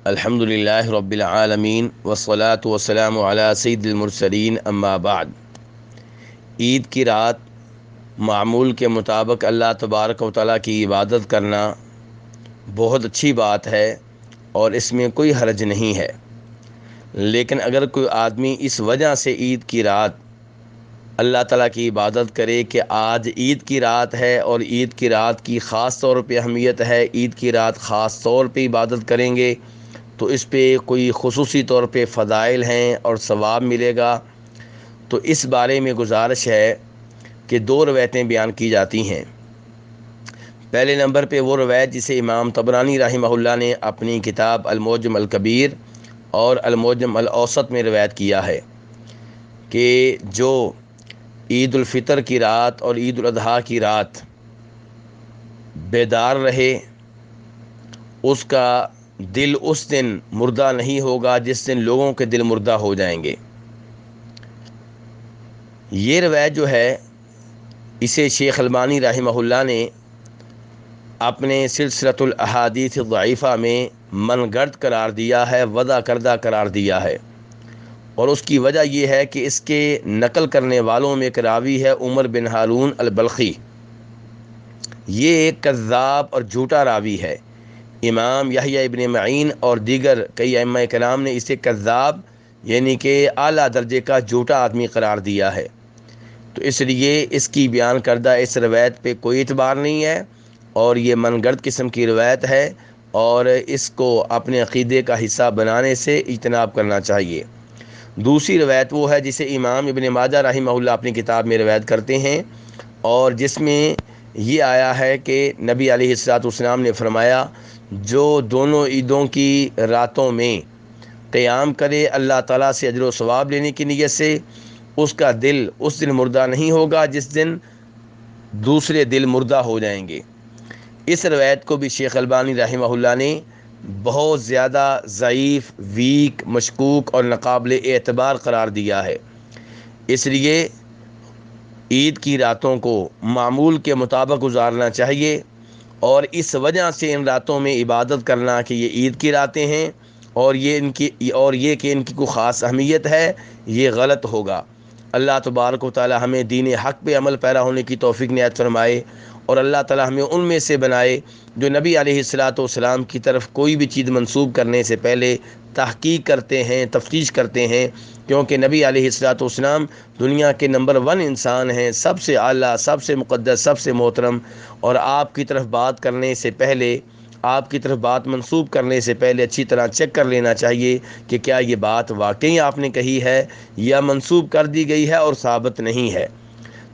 الحمد للہ رب العالمین والصلاة والسلام علی سید المرسلین اما بعد۔ عید کی رات معمول کے مطابق اللہ تبارک و تعالیٰ کی عبادت کرنا بہت اچھی بات ہے اور اس میں کوئی حرج نہیں ہے، لیکن اگر کوئی آدمی اس وجہ سے عید کی رات اللہ تعالیٰ کی عبادت کرے کہ آج عید کی رات ہے اور عید کی رات کی خاص طور پہ اہمیت ہے، عید کی رات خاص طور پہ عبادت کریں گے تو اس پہ کوئی خصوصی طور پہ فضائل ہیں اور ثواب ملے گا، تو اس بارے میں گزارش ہے کہ 2 روایتیں بیان کی جاتی ہیں۔ پہلے نمبر پہ وہ روایت جسے امام طبرانی رحمہ اللہ نے اپنی کتاب المعجم الکبیر اور المعجم الاوسط میں روایت کیا ہے کہ جو عید الفطر کی رات اور عید الاضحیٰ کی رات بیدار رہے اس کا دل اس دن مردہ نہیں ہوگا جس دن لوگوں کے دل مردہ ہو جائیں گے۔ یہ روایت جو ہے اسے شیخ البانی رحمہ اللہ نے اپنے سلسلۃ الاحادیث الضعیفہ میں من گڑت قرار دیا ہے، وضع کردہ قرار دیا ہے، اور اس کی وجہ یہ ہے کہ اس کے نقل کرنے والوں میں ایک راوی ہے عمر بن ہارون البلخی۔ یہ ایک کذاب اور جھوٹا راوی ہے۔ امام یحییٰ ابن معین اور دیگر کئی ائمہ کرام نے اسے کذاب یعنی کہ اعلیٰ درجے کا جھوٹا آدمی قرار دیا ہے، تو اس لیے اس کی بیان کردہ اس روایت پہ کوئی اعتبار نہیں ہے اور یہ من گڑت قسم کی روایت ہے اور اس کو اپنے عقیدے کا حصہ بنانے سے اجتناب کرنا چاہیے۔ دوسری روایت وہ ہے جسے امام ابن ماجہ رحمہ اللہ اپنی کتاب میں روایت کرتے ہیں اور جس میں یہ آیا ہے کہ نبی علیہ السلام نے فرمایا جو دونوں عیدوں کی راتوں میں قیام کرے اللہ تعالیٰ سے اجر و ثواب لینے کی نیت سے، اس کا دل اس دن مردہ نہیں ہوگا جس دن دوسرے دل مردہ ہو جائیں گے۔ اس روایت کو بھی شیخ البانی رحمہ اللہ نے بہت زیادہ ضعیف، ویک، مشکوک اور ناقابل اعتبار قرار دیا ہے۔ اس لیے عید کی راتوں کو معمول کے مطابق گزارنا چاہیے اور اس وجہ سے ان راتوں میں عبادت کرنا کہ یہ عید کی راتیں ہیں اور یہ کہ ان کی کوئی خاص اہمیت ہے، یہ غلط ہوگا۔ اللہ تبارک و تعالی ہمیں دین حق پہ عمل پیرا ہونے کی توفیق عنایت فرمائے اور اللہ تعالی ہمیں ان میں سے بنائے جو نبی علیہ السلام کی طرف کوئی بھی چیز منسوب کرنے سے پہلے تحقیق کرتے ہیں، تفتیش کرتے ہیں، کیونکہ نبی علیہ السلام دنیا کے نمبر 1 انسان ہیں، سب سے اعلیٰ، سب سے مقدس، سب سے محترم، اور آپ کی طرف بات کرنے سے پہلے، آپ کی طرف بات منسوب کرنے سے پہلے اچھی طرح چیک کر لینا چاہیے کہ کیا یہ بات واقعی آپ نے کہی ہے یا منسوب کر دی گئی ہے اور ثابت نہیں ہے۔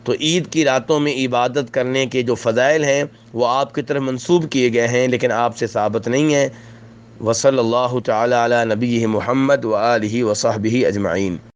تو عید کی راتوں میں عبادت کرنے کے جو فضائل ہیں وہ آپ کی طرف منسوب کیے گئے ہیں لیکن آپ سے ثابت نہیں ہیں۔ وصلی اللہ تعالی علی نبیہ محمد وآلہ وصحبہ اجمعین۔